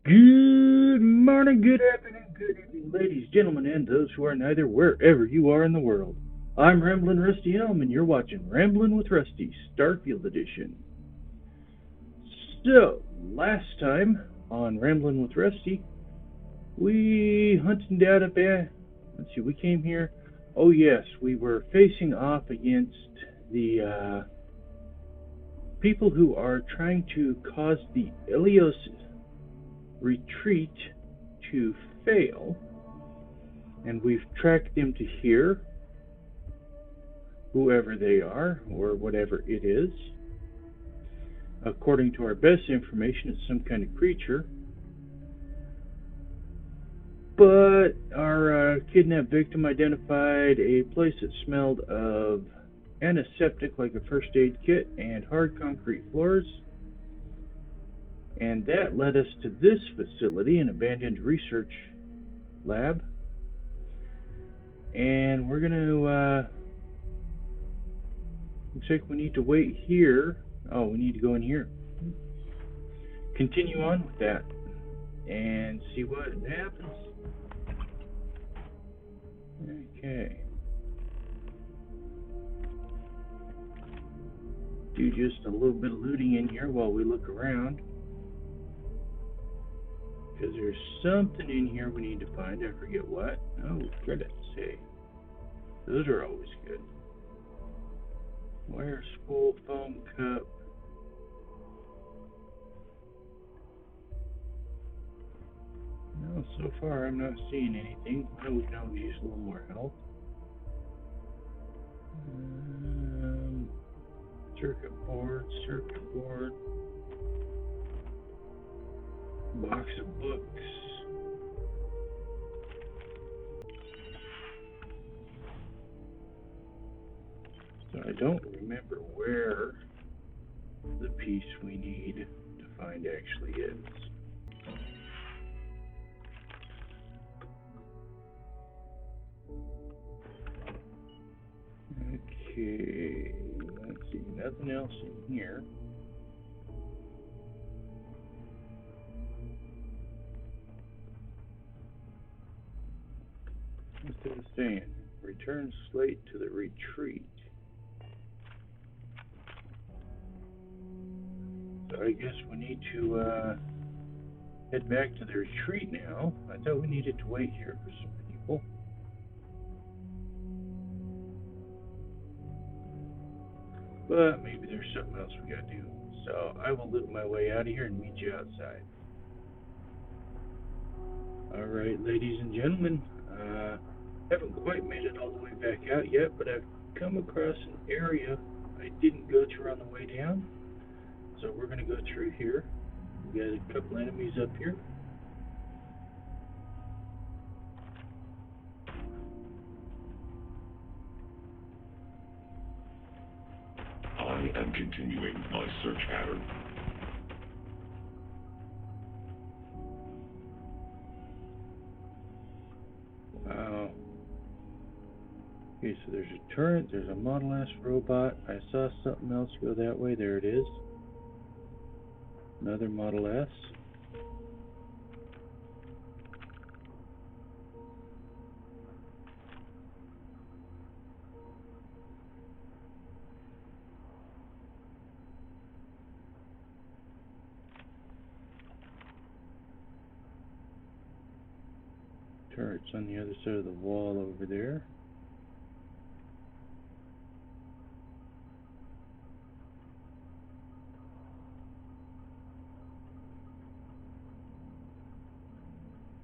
Good morning, good afternoon, good evening, ladies, gentlemen, and those who are neither, wherever you are in the world. I'm Ramblin' Rusty Elm, and you're watching Ramblin' with Rusty, Starfield Edition. So, last time on Ramblin' with Rusty, we hunted down a bear. Let's see, we came here. Oh, yes, we were facing off against the people who are trying to cause the Eleos Retreat to fail, and we've tracked them to here, whoever they are or whatever it is. According to our best information, it's some kind of creature, but our kidnapped victim identified a place that smelled of antiseptic, like a first aid kit, and hard concrete floors. And that led us to this facility, an abandoned research lab. And we're going to, looks like we need to wait here. Oh, we need to go in here. Continue on with that and see what happens. Okay. Do just a little bit of looting in here while we look around, because there's something in here we need to find. I forget what. Oh, credits. Hey, those are always good. Wire spool, foam cup. No, so far I'm not seeing anything. I know we can always use a little more help. Circuit board. Box of books. So I don't remember where the piece we need to find actually is. Okay, let's see, nothing else in here. What's it saying? Return slate to the retreat. So I guess we need to head back to the retreat now. I thought we needed to wait here for some people. But maybe there's something else we gotta do. So I will loop my way out of here and meet you outside. Alright, ladies and gentlemen, haven't quite made it all the way back out yet, but I've come across an area I didn't go through on the way down. So we're gonna go through here. We got a couple enemies up here. I am continuing my search pattern. Wow. Okay, so there's a turret, there's a Model S robot. I saw something else go that way. There it is. Another Model S. Turret's on the other side of the wall over there.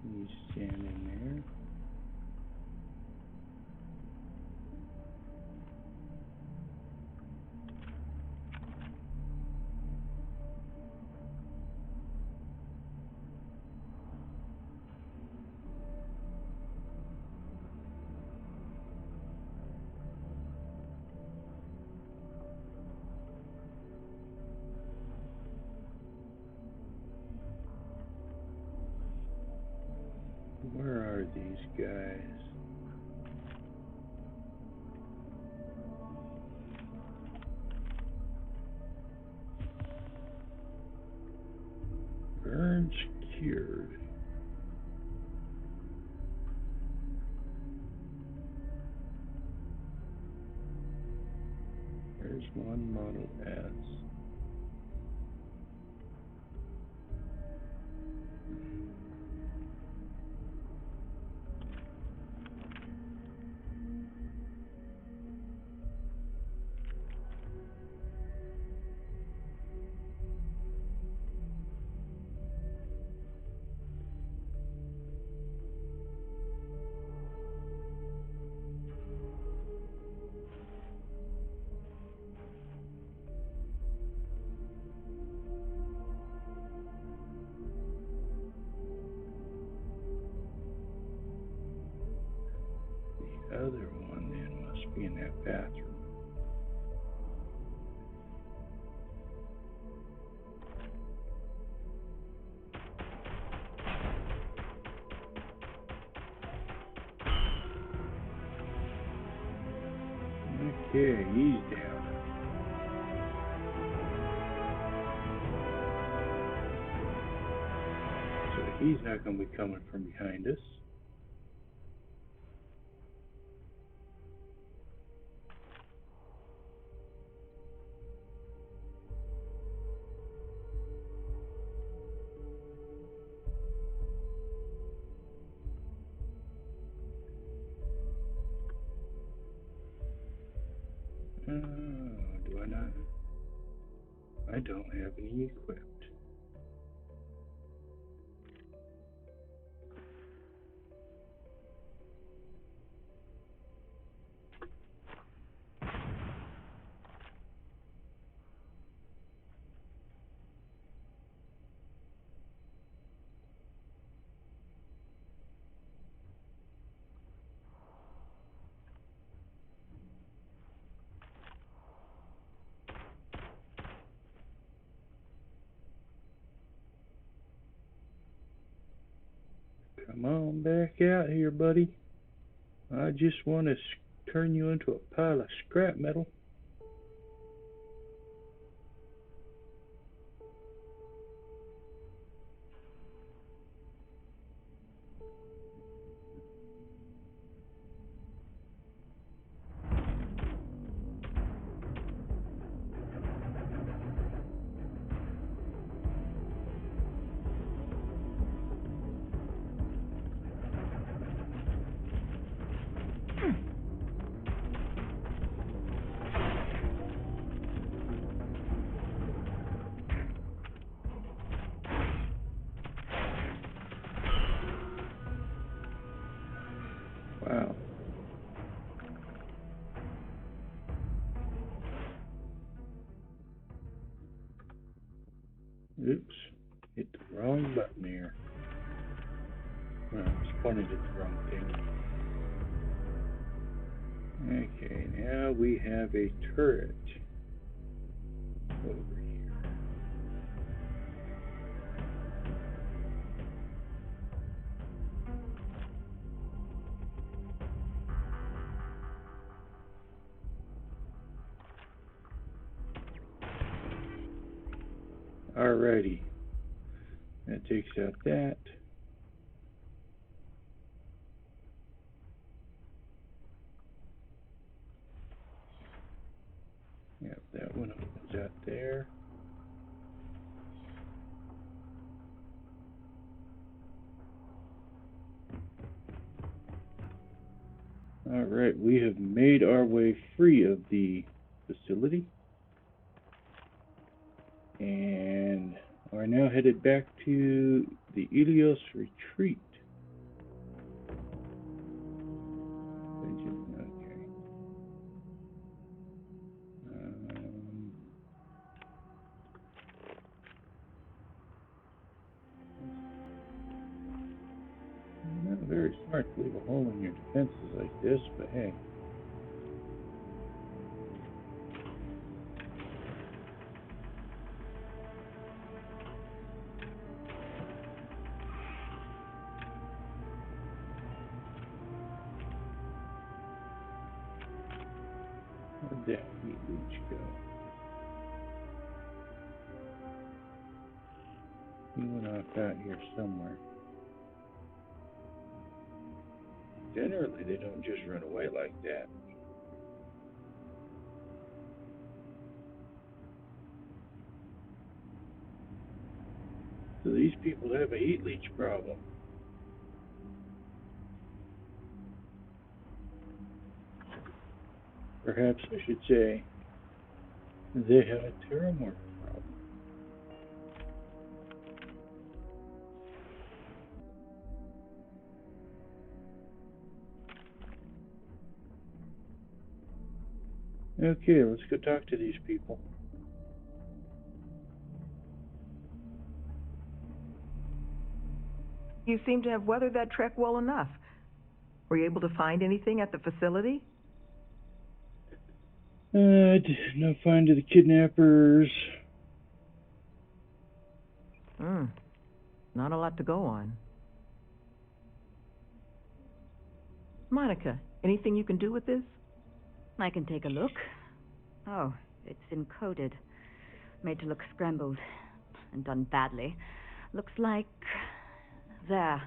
He's standing there. Where are these guys? Burns secured. There's one Model S. The other one then must be in that bathroom. Okay, he's down. So he's not going to be coming from behind us. Do I not? I don't have any equipped. Come on back out here, buddy. I just want to turn you into a pile of scrap metal. Wow. Oops. Hit the wrong button here. Well, I was pointed at the wrong thing. Okay, now we have a turret over here. Alrighty. That takes out that. Yep, that one opens out there. Alright, we have made our way free of the facility and are now headed back to the Eleos Retreat. Okay. Not very smart to leave a hole in your defenses like this, but hey. Where'd that heat leech go? He went off out here somewhere. Generally, they don't just run away like that. So these people have a heat leech problem. Perhaps I should say they have a terramorph problem. Okay, let's go talk to these people. You seem to have weathered that trek well enough. Were you able to find anything at the facility? Did not find the kidnappers. Not a lot to go on. Monica, anything you can do with this? I can take a look. Oh, it's encoded. Made to look scrambled. And done badly. Looks like... there.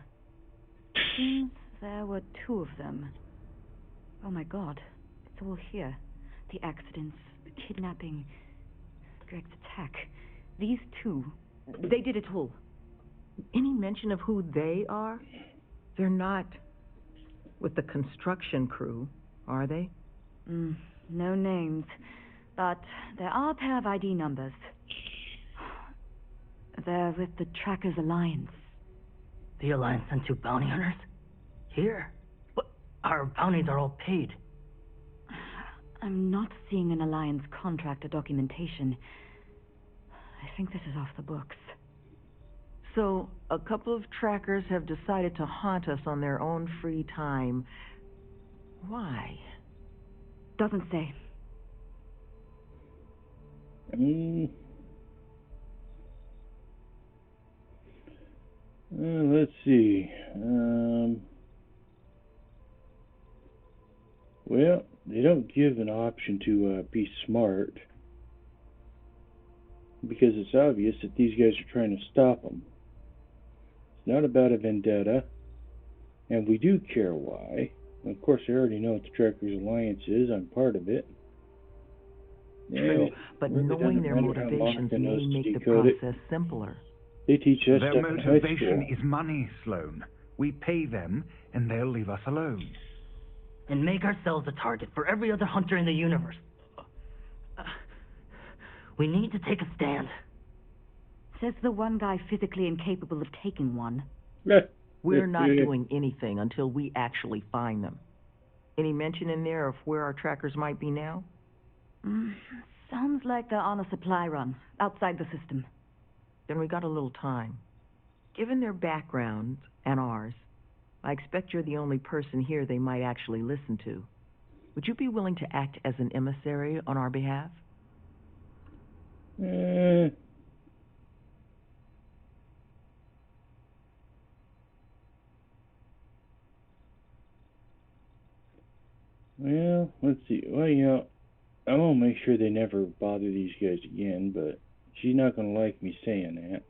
Seems there were 2 of them. Oh my god. It's all here. The accidents, the kidnapping, Greg's attack. These 2, they did it all. Any mention of who they are? They're not with the construction crew, are they? No names. But there are a pair of ID numbers. They're with the Trackers Alliance. The Alliance sent 2 bounty hunters? Here? But our bounties are all paid. I'm not seeing an Alliance contract or documentation. I think this is off the books. So, a couple of trackers have decided to haunt us on their own free time. Why? Doesn't say. Let's see. Well, they don't give an option to be smart, because it's obvious that these guys are trying to stop them. It's not about a vendetta, and we do care why. Of course, I already know what the Trackers Alliance is. I'm part of it. True, but really knowing their doesn't matter how motivations Monica may knows to make the decode it. process simpler. They teach us Their stuff in high motivation school. is money, Sloan. We pay them, and they'll leave us alone. And make ourselves a target for every other hunter in the universe. We need to take a stand. Says the one guy physically incapable of taking one. We're not doing anything until we actually find them. Any mention in there of where our trackers might be now? Sounds like they're on a supply run, outside the system. Then we got a little time. Given their background and ours, I expect you're the only person here they might actually listen to. Would you be willing to act as an emissary on our behalf? Well, let's see. Well, you know, I'm gonna make sure they never bother these guys again, but she's not gonna like me saying that.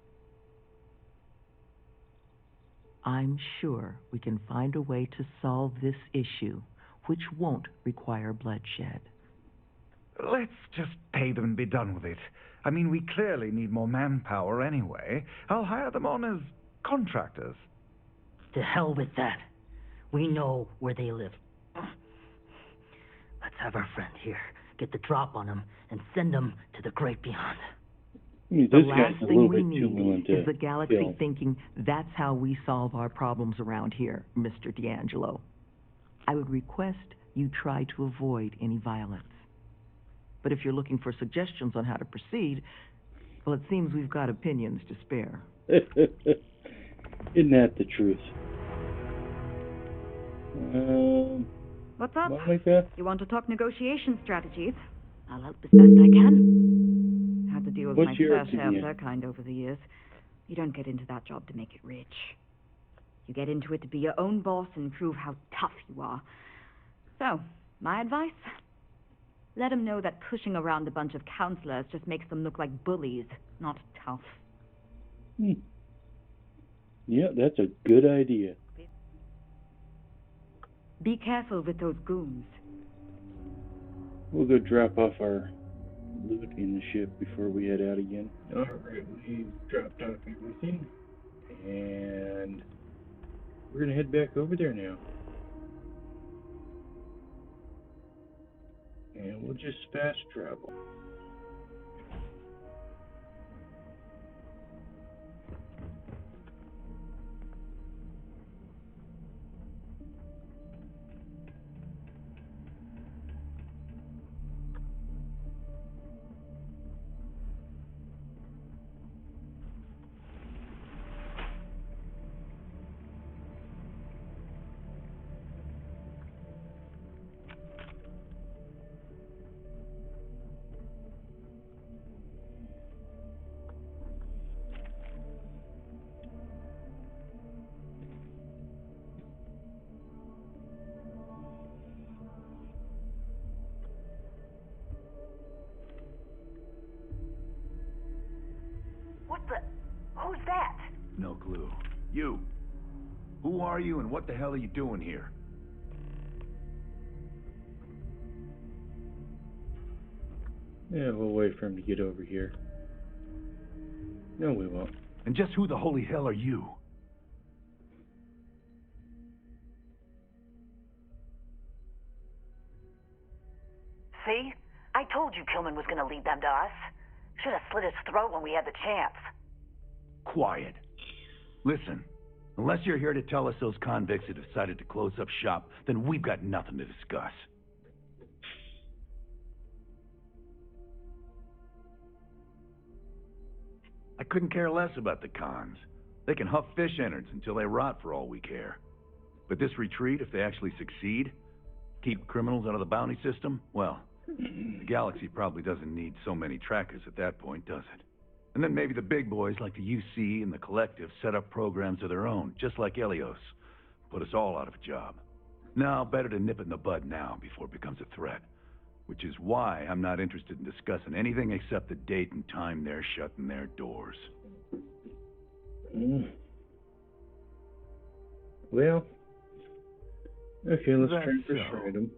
I'm sure we can find a way to solve this issue, which won't require bloodshed. Let's just pay them and be done with it. I mean, we clearly need more manpower anyway. I'll hire them on as contractors. To hell with that. We know where they live. Let's have our friend here get the drop on them and send them to the great beyond. I mean, The this last guy's a thing little we bit too willing need to is the galaxy kill. thinking that's how we solve our problems around here, Mr. D'Angelo. I would request you try to avoid any violence. But if you're looking for suggestions on how to proceed, well, it seems we've got opinions to spare. Isn't that the truth? What's up? Monica? You want to talk negotiation strategies? I'll help as best I can. Had to deal with What's my your fair share of opinion? their kind over the years. You don't get into that job to make it rich. You get into it to be your own boss and prove how tough you are. So, my advice? Let them know that pushing around a bunch of counselors just makes them look like bullies, not tough. Yeah, that's a good idea. Be careful with those goons. We'll go drop off our loot in the ship before we head out again. Alright, we've dropped off everything. And we're going to head back over there now. And we'll just fast travel. Who's that? No clue. You. Who are you and what the hell are you doing here? Yeah, we'll wait for him to get over here. No, we won't. And just who the holy hell are you? See? I told you Kilman was gonna lead them to us. Should have slit his throat when we had the chance. Quiet. Listen, unless you're here to tell us those convicts have decided to close up shop, then we've got nothing to discuss. I couldn't care less about the cons. They can huff fish innards until they rot for all we care. But this retreat, if they actually succeed, keep criminals out of the bounty system, well, the galaxy probably doesn't need so many trackers at that point, does it? And then maybe the big boys like the UC and the Collective set up programs of their own, just like Eleos. Put us all out of a job. No, better to nip it in the bud now before it becomes a threat. Which is why I'm not interested in discussing anything except the date and time they're shutting their doors. Well, okay, let's That's try and so. persuade him.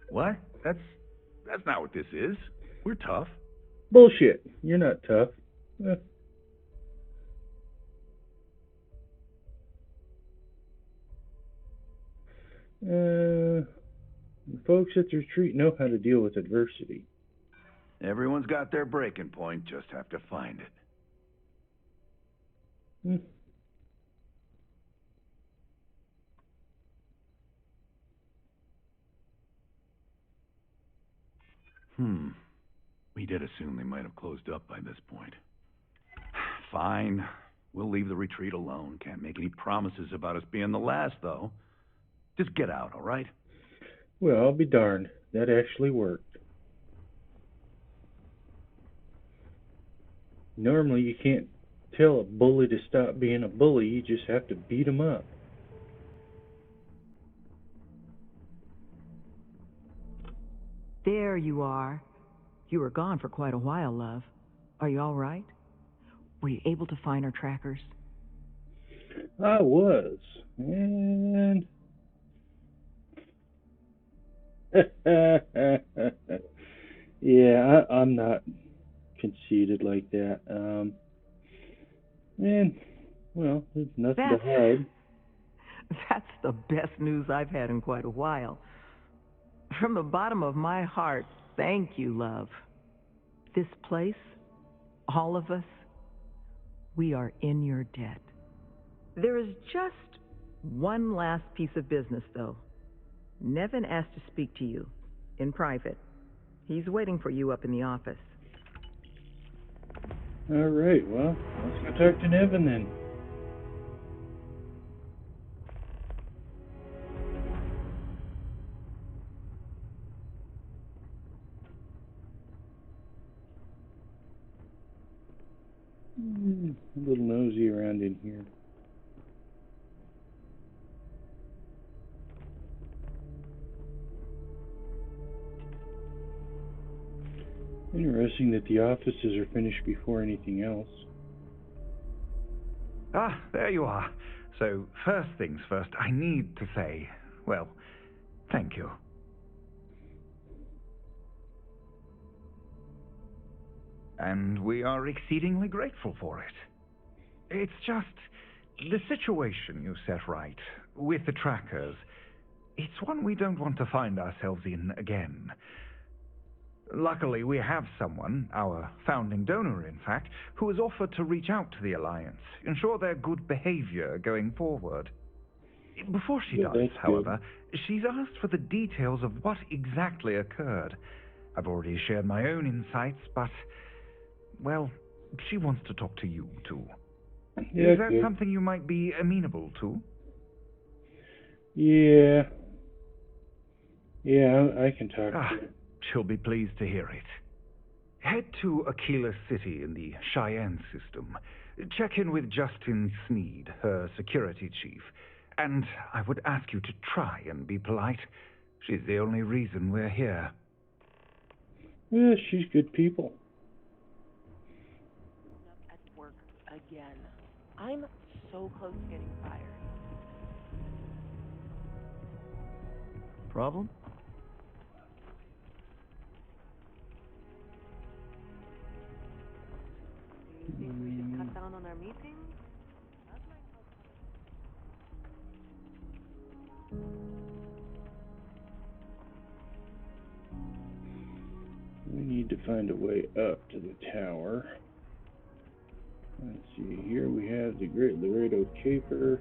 What? That's not what this is. We're tough. Bullshit. You're not tough. Eh. The folks at the retreat know how to deal with adversity. Everyone's got their breaking point, just have to find it. We did assume they might have closed up by this point. Fine. We'll leave the retreat alone. Can't make any promises about us being the last, though. Just get out, all right? Well, I'll be darned. That actually worked. Normally, you can't tell a bully to stop being a bully. You just have to beat him up. There you are. You were gone for quite a while, love. Are you all right? Were you able to find our trackers? I was. And... yeah, I'm not conceited like that. And, well, there's nothing to hide. That's the best news I've had in quite a while. From the bottom of my heart, thank you, love. This place, all of us, we are in your debt. There is just one last piece of business, though. Nevin asked to speak to you, in private. He's waiting for you up in the office. All right, well, let's go talk to Nevin then. A little nosy around in here. Interesting that the offices are finished before anything else. Ah, there you are. So, first things first, I need to say, well, thank you. And we are exceedingly grateful for it. It's just the situation you set right with the trackers. It's one we don't want to find ourselves in again. Luckily, we have someone, our founding donor, in fact, who has offered to reach out to the Alliance, ensure their good behavior going forward. Before she does, however, she's asked for the details of what exactly occurred. I've already shared my own insights, but, well, she wants to talk to you, too. Yeah, Is that something you might be amenable to? Yeah. Yeah, I can talk to her. She'll be pleased to hear it. Head to Aquila City in the Cheyenne system. Check in with Justin Sneed, her security chief. And I would ask you to try and be polite. She's the only reason we're here. Yeah, she's good people. At work again. I'm so close to getting fired. Problem? Do you think we should cut down on our meetings? We need to find a way up to the tower. Let's see, here we have the Great Laredo Caper.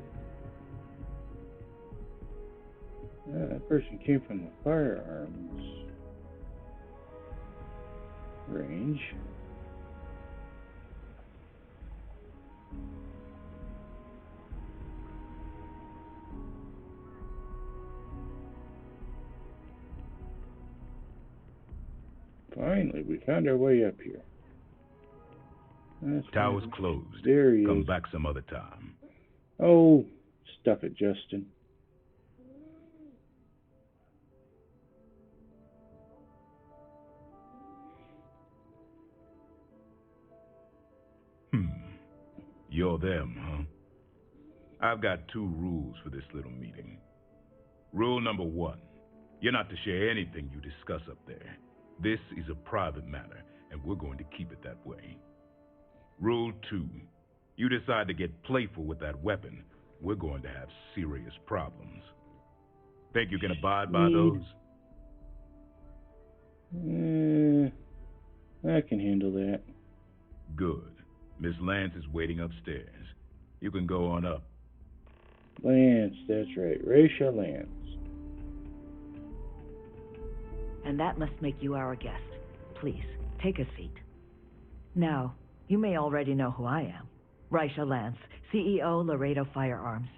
That person came from the firearms range. Finally, we found our way up here. Tower's closed. There he Come is. back some other time. Oh, stuff it, Justin. You're them, huh? I've got 2 rules for this little meeting. Rule number 1, you're not to share anything you discuss up there. This is a private matter, and we're going to keep it that way. Rule 2, you decide to get playful with that weapon, we're going to have serious problems. Think you can abide by those? I can handle that. Good. Miss Lance is waiting upstairs. You can go on up. Lance, that's right. Raisha Lance. And that must make you our guest. Please, take a seat. Now, you may already know who I am. Raisha Lance, CEO, Laredo Firearms.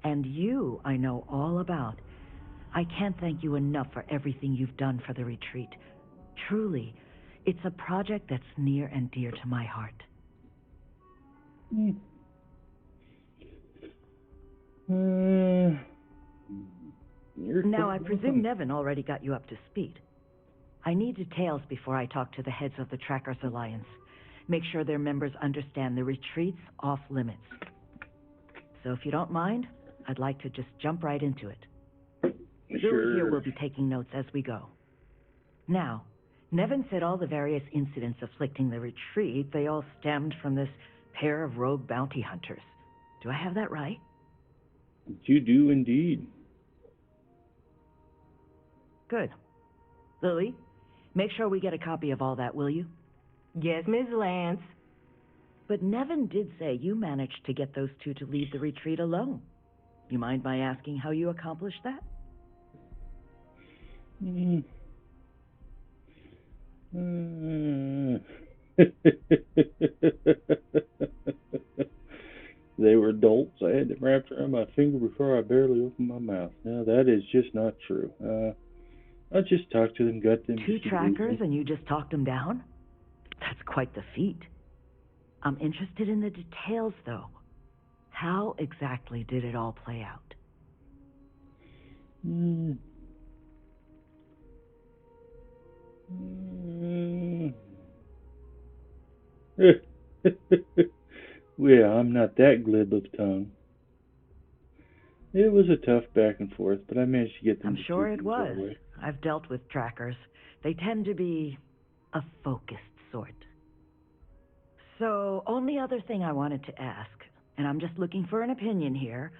And you, I know all about. I can't thank you enough for everything you've done for the retreat. Truly, it's a project that's near and dear to my heart. Now, I presume Nevin already got you up to speed. I need details before I talk to the heads of the Trackers Alliance. Make sure their members understand the retreat's off limits. So if you don't mind, I'd like to just jump right into it. Billy here will be taking notes as we go. Now, Nevin said all the various incidents afflicting the retreat, they all stemmed from this pair of rogue bounty hunters. Do I have that right? You do indeed. Good. Lily, make sure we get a copy of all that, will you? Yes, Ms. Lance. But Nevin did say you managed to get those 2 to leave the retreat alone. You mind my asking how you accomplished that? They were dolts. I had them wrapped around my finger before I barely opened my mouth. Now, that is just not true. I just talked to them, got them... 2 trackers and you just talked them down? That's quite the feat. I'm interested in the details, though. How exactly did it all play out? Well, I'm not that glib of tongue. It was a tough back and forth, but I managed to get them I'm to sure do it things our was. way. I've dealt with trackers. They tend to be a focused sort. So, only other thing I wanted to ask, and I'm just looking for an opinion here,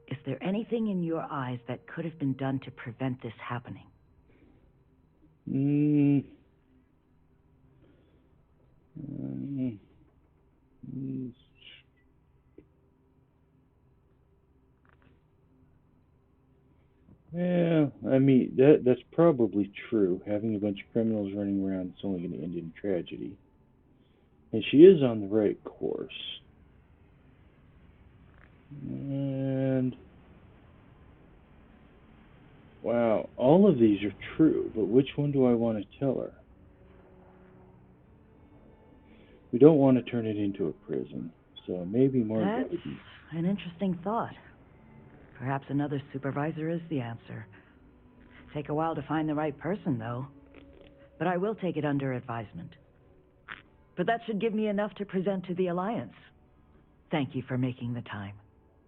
is there anything in your eyes that could have been done to prevent this happening? Mm, mm, mm. Well, I mean, that's probably true. Having a bunch of criminals running around is only going to end in tragedy. And she is on the right course. And wow, all of these are true, but which one do I want to tell her? We don't want to turn it into a prison, so maybe more That's gotta be. an interesting thought. Perhaps another supervisor is the answer. Take a while to find the right person, though. But I will take it under advisement. But that should give me enough to present to the Alliance. Thank you for making the time.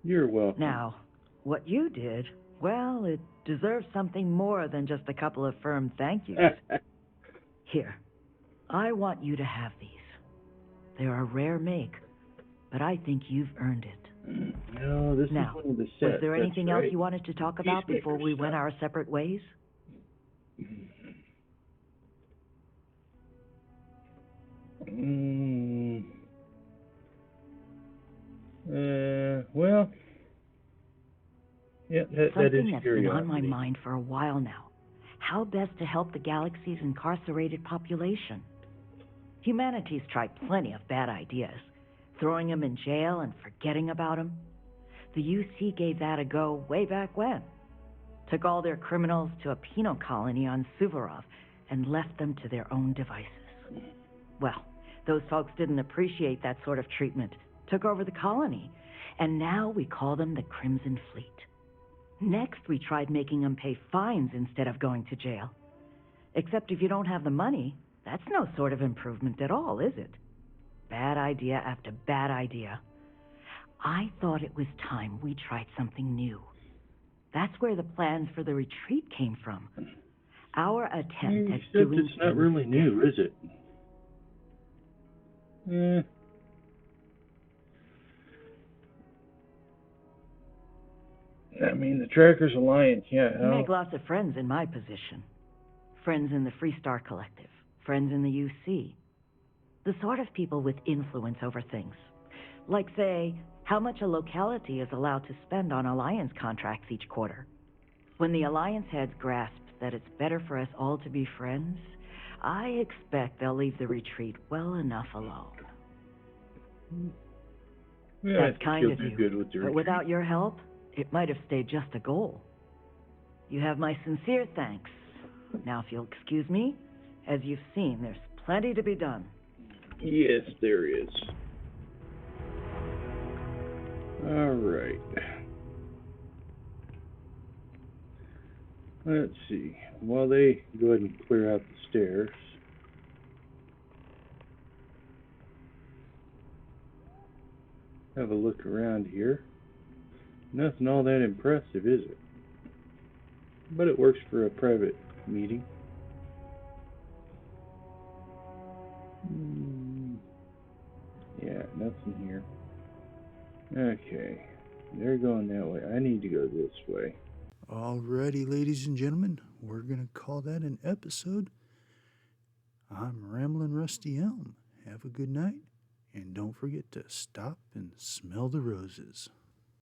You're welcome. Now, what you did, well, it deserves something more than just a couple of firm thank yous. Here, I want you to have these. They're a rare make, but I think you've earned it. No, this Now, is one of the sets. was there That's anything else right. you wanted to talk about before we went Peacemaker our separate ways? Mm, well, yeah, that is Something that's been on my curiosity. mind for a while now. How best to help the galaxy's incarcerated population? Humanity's tried plenty of bad ideas. Throwing them in jail and forgetting about them. The UC gave that a go way back when. Took all their criminals to a penal colony on Suvorov and left them to their own devices. Well, those folks didn't appreciate that sort of treatment. Took over the colony. And now we call them the Crimson Fleet. Next, we tried making them pay fines instead of going to jail. Except if you don't have the money, that's no sort of improvement at all, is it? Bad idea after bad idea. I thought it was time we tried something new. That's where the plans for the retreat came from. Our attempt at Except doing it's not things really new, is it? I mean, the Trackers Alliance, yeah. You make lots of friends in my position. Friends in the Freestar Collective. Friends in the UC. The sort of people with influence over things. Like, say, how much a locality is allowed to spend on Alliance contracts each quarter. When the Alliance heads grasp that it's better for us all to be friends, I expect they'll leave the retreat well enough alone. Yeah, That's kind she'll of do you, good with the but retreat. without your help, it might have stayed just a goal. You have my sincere thanks. Now, if you'll excuse me, as you've seen, there's plenty to be done. Yes, there is. All right. Let's see. While they go ahead and clear out the stairs. Have a look around here. Nothing all that impressive, is it? But it works for a private meeting. Yeah, nothing here. Okay. They're going that way. I need to go this way. Alrighty, ladies and gentlemen, we're going to call that an episode. I'm Ramblin' Rusty Elm. Have a good night, and don't forget to stop and smell the roses.